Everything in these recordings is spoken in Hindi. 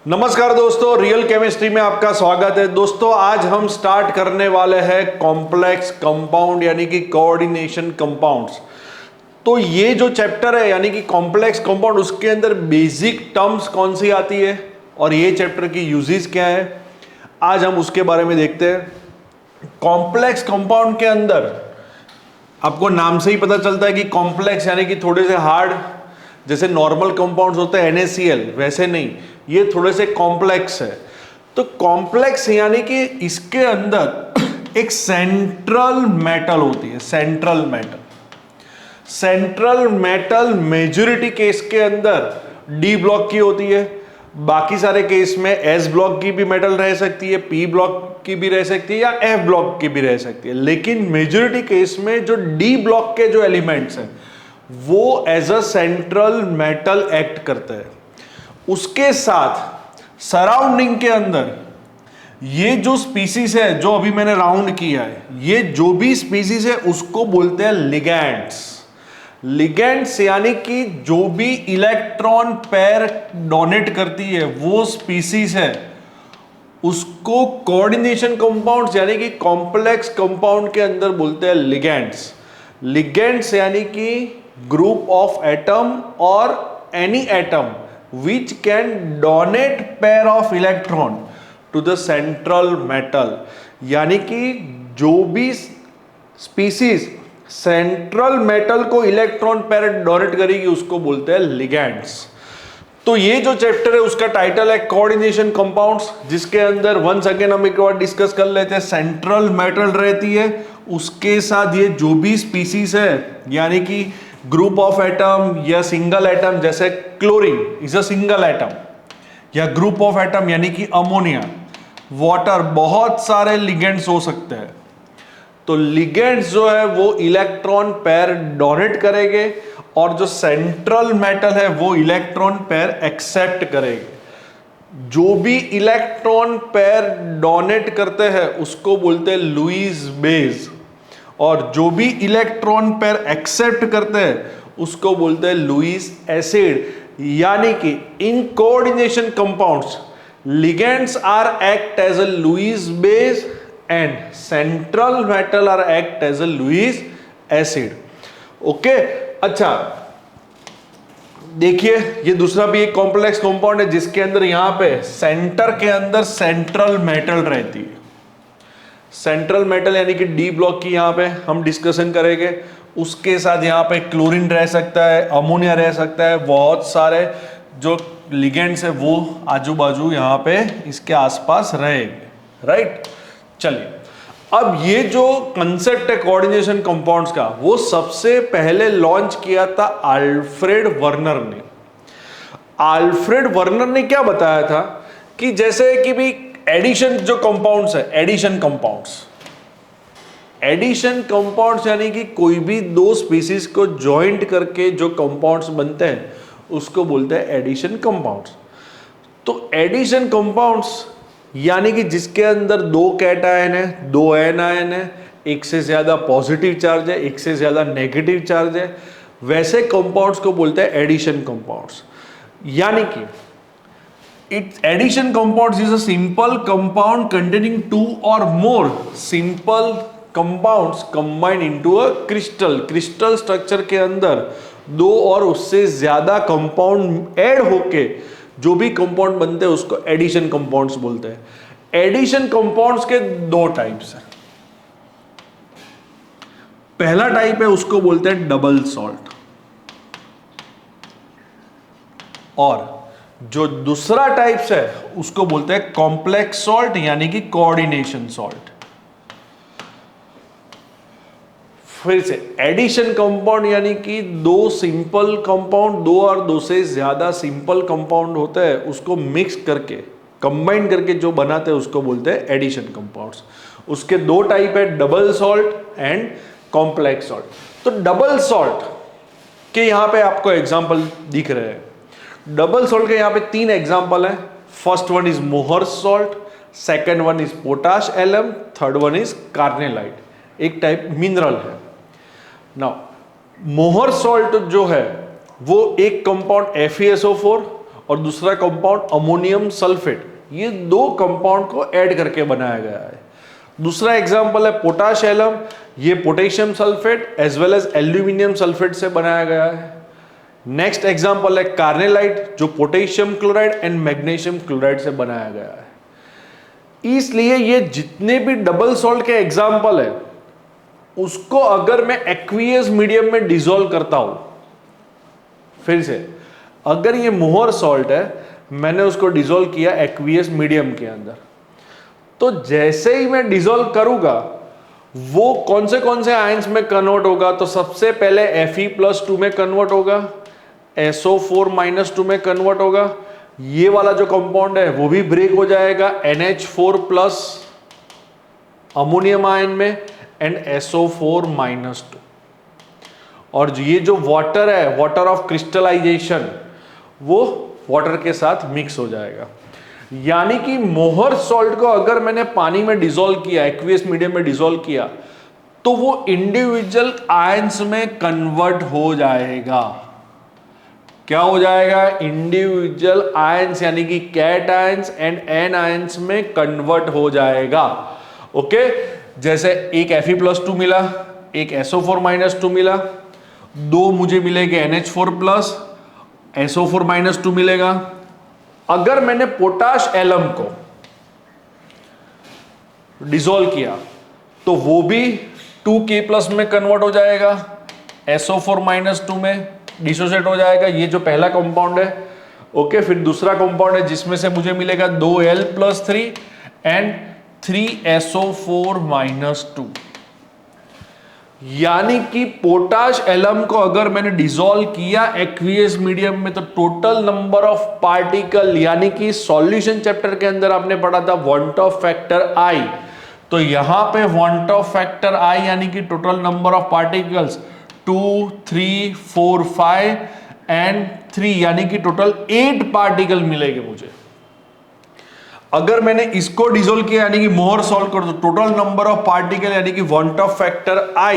नमस्कार दोस्तों, रियल केमिस्ट्री में आपका स्वागत है। दोस्तों आज हम स्टार्ट करने वाले हैं कॉम्प्लेक्स कंपाउंड यानी कि कोऑर्डिनेशन कंपाउंड्स। तो ये जो चैप्टर है यानी कि कॉम्प्लेक्स कंपाउंड, उसके अंदर बेसिक टर्म्स कौन सी आती है और ये चैप्टर की यूजेस क्या है, आज हम उसके बारे में देखते हैं। कॉम्प्लेक्स कंपाउंड के अंदर आपको नाम से ही पता चलता है कि कॉम्प्लेक्स यानी कि थोड़े से हार्ड, जैसे नॉर्मल कंपाउंड्स होते हैं NaCl, वैसे नहीं, ये थोड़े से कॉम्प्लेक्स है। तो कॉम्प्लेक्स यानी कि इसके अंदर एक सेंट्रल मेटल होती है। सेंट्रल मेटल मेजॉरिटी केस के अंदर D ब्लॉक की होती है, बाकी सारे केस में S ब्लॉक की भी मेटल रह सकती है, P ब्लॉक की भी रह सकती है या F ब्लॉक की भी रह सकती है। लेकिन मेजॉरिटी केस में जो D ब्लॉक के जो एलिमेंट्स हैं वो as a central metal act करते हैं। उसके साथ सराउंडिंग के अंदर ये जो स्पीसीज है, जो अभी मैंने राउंड किया है, ये जो भी स्पीसीज है उसको बोलते हैं लिगैंड्स। लिगैंड्स यानी कि जो भी इलेक्ट्रॉन पेयर डोनेट करती है वो स्पीसीज है, उसको कोऑर्डिनेशन कंपाउंड्स यानी कि कॉम्प्लेक्स कंपाउंड के अंदर बोलते हैं लिगैंड्स। लिगैंड्स यानी कि ग्रुप ऑफ एटम और any atom which can donate pair of electron to the central metal, यानी कि जो भी स्पीसीज सेंट्रल मेटल को इलेक्ट्रॉन पेयर डोनेट करेगी उसको बोलते हैं लिगैंड्स। तो ये जो चैप्टर है उसका टाइटल है कोऑर्डिनेशन कंपाउंड्स, जिसके अंदर वंस अगेन हम एक बार डिस्कस कर लेते हैं। सेंट्रल मेटल रहती है, उसके साथ ये जो भी स्पीसीज है यानी कि ग्रुप ऑफ एटम या सिंगल एटम, जैसे chlorine is a single atom, या ग्रुप ऑफ एटम यानी कि अमोनिया, वाटर, बहुत सारे लिगेंड्स हो सकते हैं। तो लिगेंड्स जो है वो इलेक्ट्रॉन पेयर डोनेट करेंगे और जो सेंट्रल मेटल है वो इलेक्ट्रॉन पेयर एक्सेप्ट करेंगे। जो भी इलेक्ट्रॉन पेयर डोनेट करते हैं उसको बोलते हैं लुईस बेस, और जो भी इलेक्ट्रॉन पेयर एक्सेप्ट करते हैं उसको बोलते हैं लुईस एसिड। यानी कि in coordination compounds ligands are act as a Lewis base and central metal are act as a Lewis acid. Okay, अच्छा देखिए ये दूसरा भी एक कॉम्प्लेक्स कंपाउंड है जिसके अंदर यहां पे सेंटर के अंदर सेंट्रल मेटल रहती है। सेंट्रल मेटल यानी कि D ब्लॉक की यहां पे हम डिस्कशन करेंगे। उसके साथ यहां पे क्लोरीन रह सकता है, अमोनिया रह सकता है, बहुत सारे जो लिगेंड्स है वो आजू बाजू यहां पे इसके आसपास रहेंगे। राइट, चलिए अब ये जो कंसेप्ट है कोऑर्डिनेशन कंपाउंड्स का, वो सबसे पहले लॉन्च किया था अल्फ्रेड वर्नर ने। अल्फ्रेड वर्नर ने क्या बताया था कि जैसे कि भी एडिशन जो कंपाउंड्स है, एडिशन कंपाउंड्स यानी कि कोई भी दो स्पीसीज को ज्वाइंट करके जो कंपाउंड्स बनते हैं उसको बोलते हैं एडिशन कंपाउंड्स। तो एडिशन कंपाउंड्स यानी कि जिसके अंदर दो कैटायन है, दो एनायन है, एक से ज्यादा पॉजिटिव चार्ज है, एक से ज्यादा नेगेटिव चार्ज है, वैसे कंपाउंड्स को बोलते हैं एडिशन कंपाउंड्स। यानी कि addition compounds is a simple compound containing two or more simple compounds combined into a crystal। Crystal structure के अंदर दो और उससे ज्यादा कंपाउंड ऐड होके जो भी कंपाउंड बनते हैं उसको एडिशन कंपाउंड्स बोलते हैं। एडिशन कंपाउंड्स के दो टाइप्स हैं। पहला टाइप है उसको बोलते हैं डबल सॉल्ट, और जो दूसरा टाइप्स है उसको बोलते हैं कॉम्प्लेक्स सॉल्ट यानी कि कोऑर्डिनेशन सॉल्ट। फिर से एडिशन कंपाउंड यानी कि दो सिंपल कंपाउंड, दो और दो से ज्यादा सिंपल कंपाउंड होते हैं, उसको मिक्स करके कंबाइन करके जो बनाते हैं उसको बोलते हैं एडिशन कंपाउंड्स। उसके दो टाइप है, double salt and complex salt. तो डबल सॉल्ट के यहां पे आपको एग्जांपल दिख रहे हैं। डबल सॉल्ट के यहां पे तीन एग्जांपल है। First one is Mohr salt, second one is potash alum, third one is carnallite, एक टाइप मिनरल है। नाउ मोहर सॉल्ट जो है वो एक कंपाउंड FeSO4 और दूसरा कंपाउंड अमोनियम सल्फेट, ये दो कंपाउंड को ऐड करके बनाया गया है। दूसरा एग्जांपल है पोटाश एलम, ये potassium sulphate as well as aluminium sulphate से बनाया गया है। नेक्स्ट एग्जांपल है कार्नेलाइट, जो potassium chloride and magnesium chloride से बनाया गया है। इसलिए ये जितने भी डबल सॉल्ट के एग्जांपल है, उसको अगर मैं एक्वियस मीडियम में डिसॉल्व करता हूं, फिर से अगर ये मोहर सॉल्ट है, मैंने उसको डिसॉल्व किया एक्वियस मीडियम के अंदर, तो जैसे ही मैं डिसॉल्व करूंगा वो कौन से आयंस में कन्वर्ट होगा, तो सबसे पहले Fe+2 में कन्वर्ट होगा, SO4- में कन्वर्ट होगा, ये वाला जो कंपाउंड है वो भी ब्रेक हो जाएगा NH4+ अमोनियम आयन में एंड SO4-2, और ये जो वाटर है, वाटर ऑफ क्रिस्टलाइजेशन, वो वाटर के साथ मिक्स हो जाएगा। यानी कि मोहर सॉल्ट को अगर मैंने पानी में डिसॉल्व किया, एक्वियस मीडियम में डिसॉल्व किया, तो वो इंडिविजुअल आयंस में कन्वर्ट हो जाएगा। क्या हो जाएगा? इंडिविजुअल आयंस, यानी कि cations and anions में कन्वर्ट हो जाएगा। ओके, जैसे एक Fe+2 मिला, एक SO4-2 मिला, दो मुझे मिलेगा NH4+, SO4-2 मिलेगा। अगर मैंने पोटाश एलम को डिसॉल्व किया तो वो भी 2K+ में कन्वर्ट हो जाएगा, SO4-2 में डिसोसिएट हो जाएगा, ये जो पहला कंपाउंड है। ओके, फिर दूसरा कंपाउंड है जिसमें से मुझे मिलेगा 2L+3 एंड 3SO4-2। यानी कि पोटाश एलम को अगर मैंने डिसॉल्व किया एक्वियस मीडियम में, तो टोटल नंबर ऑफ पार्टिकल, यानी कि सॉल्यूशन चैप्टर के अंदर आपने पढ़ा था वन ऑफ फैक्टर I, तो यहां पे वन ऑफ फैक्टर I यानी कि total number of particles 2, 3, 4, 5 and 3, यानी कि टोटल 8 पार्टिकल मिलेंगे मुझे। अगर मैंने इसको डिसॉल्व किया यानी कि मोहर सॉल्व कर दो, टोटल नंबर ऑफ पार्टिकल यानी कि वन ऑफ फैक्टर I,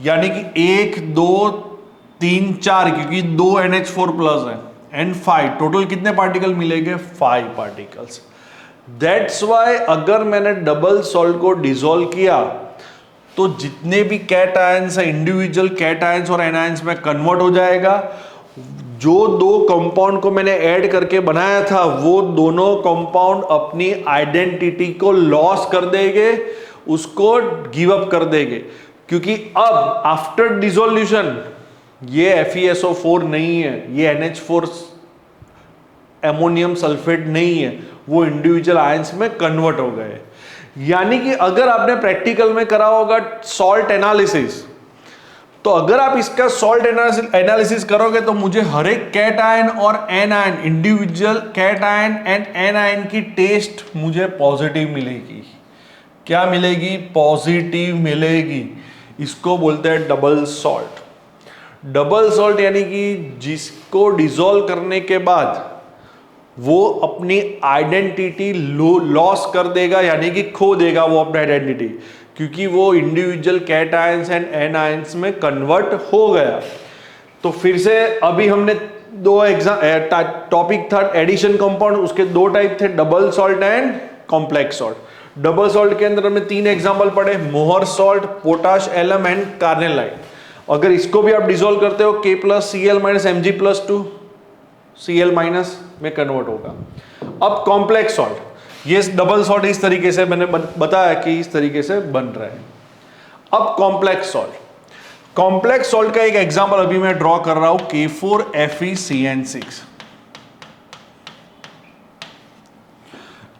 यानी कि 1, 2, 3, 4, क्योंकि 2 NH4+ है एंड 5, टोटल कितने पार्टिकल मिलेंगे? 5 पार्टिकल्स। दैट्स वाई अगर मैंने डबल सॉल्ट को डिसॉल्व किया तो जितने भी कैट आयंस है, इंडिविजुअल कैट आयंस और एनायंस में कन्वर्ट हो जाएगा। जो दो कंपाउंड को मैंने ऐड करके बनाया था, वो दोनों कंपाउंड अपनी आइडेंटिटी को लॉस कर देंगे, उसको गिव अप कर देंगे, क्योंकि अब आफ्टर डिसोल्यूशन ये FeSO4 नहीं है, ये NH4 अमोनियम सल्फेट नहीं है, वो इंडिविजुअल आयंस में कन्वर्ट हो गए। यानी कि अगर आपने प्रैक्टिकल में करा होगा सॉल्ट एनालिसिस, तो अगर आप इसका सॉल्ट एनालिसिस करोगे तो मुझे हर एक कैट आयन और anion, individual cation and anion की टेस्ट मुझे पॉजिटिव मिलेगी। क्या मिलेगी? पॉजिटिव मिलेगी। इसको बोलते हैं डबल सॉल्ट। डबल सॉल्ट यानी कि जिसको डिसॉल्व करने के बाद वो अपनी आइडेंटिटी लॉस कर देगा, यानी कि खो देगा वो अपनी आइडेंटिटी, क्योंकि वो individual cations and anions में कन्वर्ट हो गया। तो फिर से अभी हमने दो टॉपिक था एडिशन कंपाउंड, उसके दो टाइप थे, double salt and complex salt. Double salt के अंदर हमने 3 एग्जांपल पढ़े, Mohr salt, potash alum and carnallite. अगर इसको भी आप डिसॉल्व करते हो K+Cl- Mg+2 Cl- में कन्वर्ट होगा। अब कॉम्प्लेक्स सॉल्ट, ये डबल सॉल्ट इस तरीके से मैंने बताया कि इस तरीके से बन रहा है। अब कॉम्प्लेक्स सॉल्ट, कॉम्प्लेक्स सॉल्ट का एक एग्जांपल अभी मैं ड्रॉ कर रहा हूं, K4FeCN6।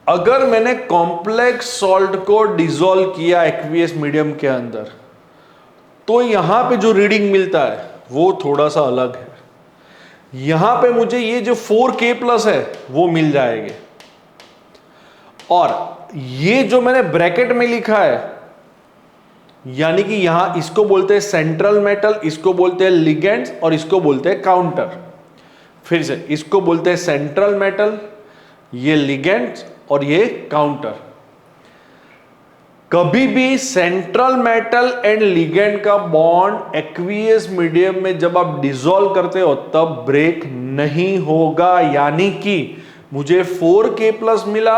अगर मैंने कॉम्प्लेक्स सॉल्ट को डिसॉल्व किया एक्वियस मीडियम के अंदर, तो यहां पे जो रीडिंग मिलता है वो थोड़ा सा अलग है। यहां पे मुझे ये जो 4K+ है वो मिल जाएंगे, और ये जो मैंने ब्रैकेट में लिखा है, यानी कि यहां इसको बोलते हैं सेंट्रल मेटल, इसको बोलते हैं लिगेंड्स और इसको बोलते हैं काउंटर। फिर से इसको बोलते हैं सेंट्रल मेटल, ये लिगेंड्स और ये काउंटर। कभी भी सेंट्रल मेटल एंड लिगेंड का बॉन्ड एक्वियस मीडियम में जब आप डिसॉल्व करते हो तब ब्रेक नहीं होगा, यानी कि मुझे 4K+ मिला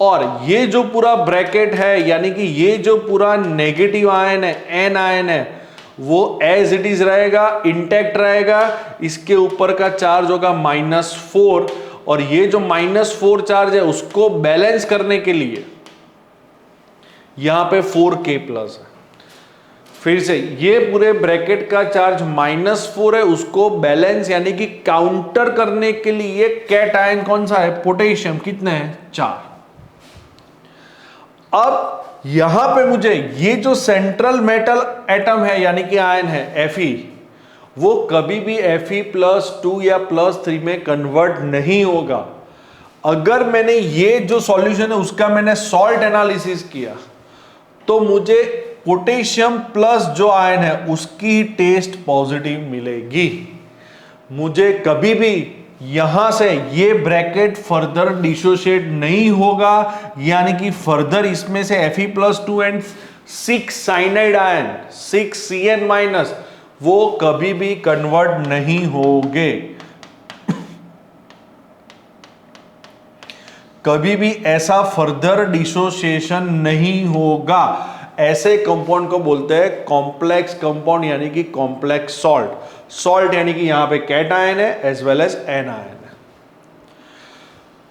और ये जो पूरा ब्रैकेट है यानी कि ये जो पूरा नेगेटिव आयन है, एन आयन है, वो एज इट इज रहेगा, इंटैक्ट रहेगा। इसके ऊपर का चार्ज होगा -4 और ये जो -4 चार्ज है उसको बैलेंस करने के लिए यहां पे 4K+ है। फिर से ये पूरे ब्रैकेट का चार्ज -4 है, उसको बैलेंस यानी कि काउंटर करने के लिए कैट आयन कौन सा है, पोटेशियम, कितने हैं, 4। अब यहां पे मुझे ये जो सेंट्रल मेटल एटम है यानी कि आयन है Fe, वो कभी भी Fe+2 या +3 में कन्वर्ट नहीं होगा। अगर मैंने ये जो सॉल्यूशन है उसका मैंने सॉल्ट एनालिसिस किया तो मुझे पोटेशियम प्लस जो आयन है उसकी टेस्ट पॉजिटिव मिलेगी। मुझे कभी भी यहां से ये ब्रैकेट फर्दर डिसोशिएट नहीं होगा, यानी कि फर्दर इसमें से Fe+2 and 6 cyanide ion 6Cn- वो कभी भी कन्वर्ट नहीं होंगे। कभी भी ऐसा फर्दर डिसोसिएशन नहीं होगा। ऐसे कंपाउंड को बोलते हैं कॉम्प्लेक्स कंपाउंड यानी कि कॉम्प्लेक्स सॉल्ट। सॉल्ट यानी कि यहां पे कैट आयन है as well as anion है।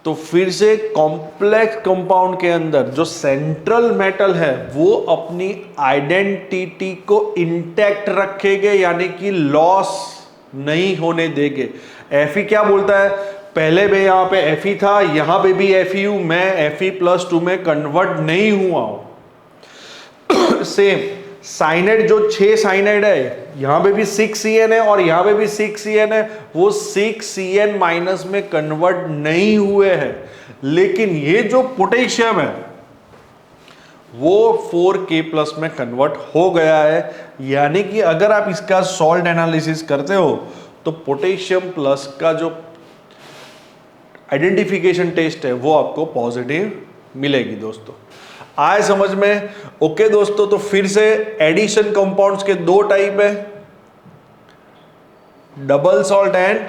तो फिर से कॉम्प्लेक्स कंपाउंड के अंदर जो सेंट्रल मेटल है वो अपनी आइडेंटिटी को इंटैक्ट रखेंगे, यानी कि लॉस नहीं होने देंगे। Fe क्या बोलता है, पहले भी यहां पे Fe था, यहां पे भी Fe हूं, मैं Fe+2 में कन्वर्ट नहीं हुआ हूं। सेम साइनाइड जो 6 साइनाइड है, यहां पे भी 6Cn है और यहां पे भी 6Cn है, वो 6Cn- में कन्वर्ट नहीं हुए हैं। लेकिन ये जो पोटेशियम है वो 4K+ में कन्वर्ट हो गया है, यानी कि अगर आप इसका सॉल्ट एनालिसिस करते हो तो पोटेशियम प्लस का जो आइडेंटिफिकेशन टेस्ट है वो आपको पॉजिटिव मिलेगी। दोस्तों आए समझ में? ओके दोस्तों, तो फिर से एडिशन कंपाउंड्स के 2 टाइप है, double salt and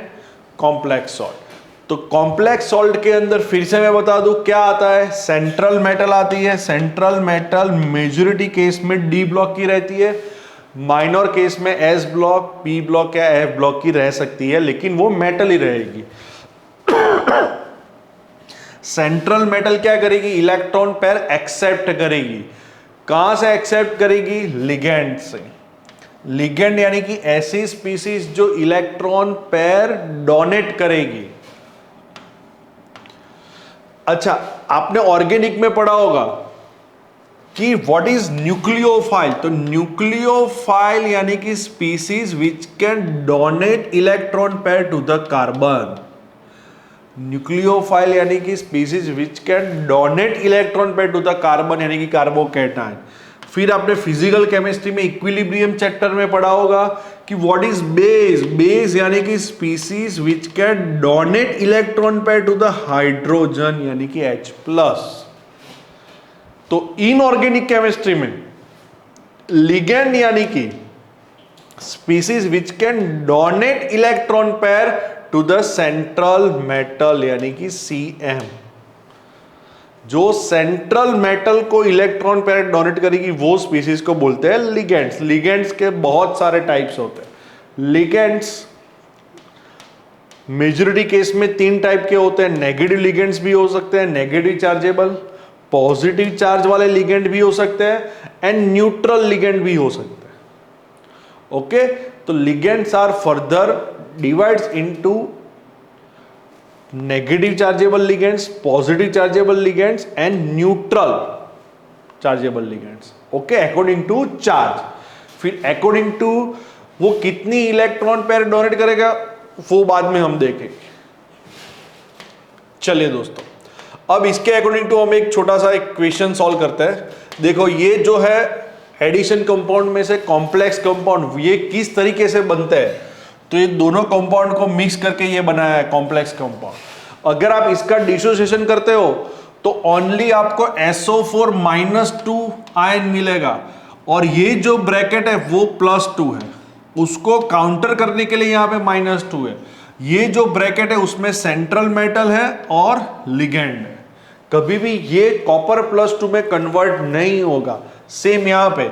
complex salt. तो कॉम्प्लेक्स सॉल्ट के अंदर फिर से मैं बता दूं क्या आता है, सेंट्रल मेटल आती है। सेंट्रल मेटल मेजॉरिटी केस में D ब्लॉक की रहती है, माइनर केस में S ब्लॉक, P ब्लॉक या F ब्लॉक की रह सकती है, लेकिन वो मेटल ही रहेगी। सेंट्रल मेटल क्या करेगी, इलेक्ट्रॉन पेयर एक्सेप्ट करेगी। कहां से एक्सेप्ट करेगी, लिगेंड से। लिगेंड यानी कि ऐसी स्पीसीज जो इलेक्ट्रॉन पेयर डोनेट करेगी। अच्छा, आपने ऑर्गेनिक में पढ़ा होगा कि व्हाट इज न्यूक्लियोफाइल। तो न्यूक्लियोफाइल यानी कि species which can donate electron pair to the carbon. Nucleophile यानी कि species which can donate electron pair to the carbon यानी कि कार्बोकैटायन। फिर आपने फिजिकल केमिस्ट्री में इक्विलिब्रियम चैप्टर में पढ़ा होगा कि व्हाट इज बेस। बेस यानी कि species which can donate electron pair to the hydrogen यानी कि H+। तो इनऑर्गेनिक केमिस्ट्री में लिगेंड यानी कि species which can donate electron pair to the central metal यानी कि Cm। जो सेंट्रल मेटल को इलेक्ट्रॉन पेयर डोनेट करेगी वो स्पीसीज को बोलते हैं लिगेंड्स। लिगेंड्स के बहुत सारे टाइप्स होते हैं। लिगेंड्स मेजॉरिटी केस में 3 टाइप के होते हैं। नेगेटिव लिगेंड्स भी हो सकते हैं, नेगेटिव चार्जेबल, पॉजिटिव चार्ज वाले लिगेंड भी हो सकते हैं एंड न्यूट्रल लिगेंड भी हो सकते हैं। ओके, तो ligands are further divides into negative chargeable ligands, positive chargeable ligands and neutral chargeable ligands. Okay, according to charge. फिर अकॉर्डिंग टू वो कितनी इलेक्ट्रॉन पेयर डोनेट करेगा वो बाद में हम देखेंगे। चलिए दोस्तों, अब इसके अकॉर्डिंग टू हम एक छोटा सा इक्वेशन सॉल्व करते हैं। देखो, ये जो है एडिशन कंपाउंड में से कॉम्प्लेक्स कंपाउंड, ये किस तरीके से बनते हैं। तो ये दोनों कंपाउंड को मिक्स करके ये बनाया है कॉम्प्लेक्स कंपाउंड। अगर आप इसका डिसोसिएशन करते हो तो ओनली आपको SO4 -2 आयन मिलेगा, और ये जो ब्रैकेट है वो +2 है, उसको काउंटर करने के लिए यहां पे -2 है। ये जो ब्रैकेट है उसमें सेंट्रल मेटल है और लिगेंड है, कभी भी ये कॉपर +2 में कन्वर्ट नहीं होगा। सेम यहां पे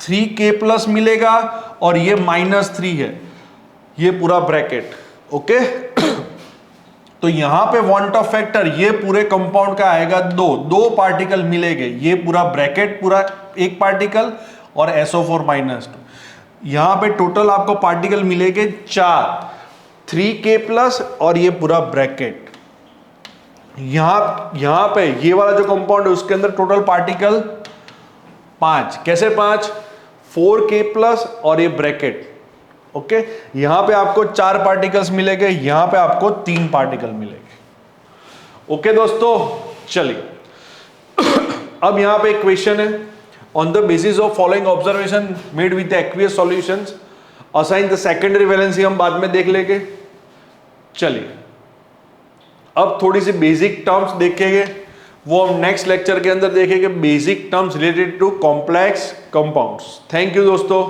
3K+ मिलेगा और ये -3 है, ये पूरा ब्रैकेट। ओके तो यहां पे वांट ऑफ फैक्टर ये पूरे कंपाउंड का आएगा 2 पार्टिकल मिलेंगे, ये पूरा ब्रैकेट पूरा 1 पार्टिकल और SO4 -2। यहां पे टोटल आपको पार्टिकल मिलेंगे 4, 3K+ और ये पूरा ब्रैकेट। यहां पे ये वाला जो कंपाउंड है उसके अंदर टोटल पार्टिकल 5। कैसे 5? 4K+ और ये ब्रैकेट। ओके यहां पे आपको 4 पार्टिकल्स मिलेंगे, यहां पे आपको 3 पार्टिकल मिलेंगे। ओके दोस्तों, चलिए अब यहां पे एक क्वेश्चन है, on the basis of following observation made with aqueous solutions assign the secondary valency हम बाद में देख लेंगे। चलिए अब थोड़ी सी बेसिक टर्म्स देखेंगे, वो हम नेक्स्ट लेक्चर के अंदर देखेंगे, basic terms related to complex compounds. Thank you दोस्तों।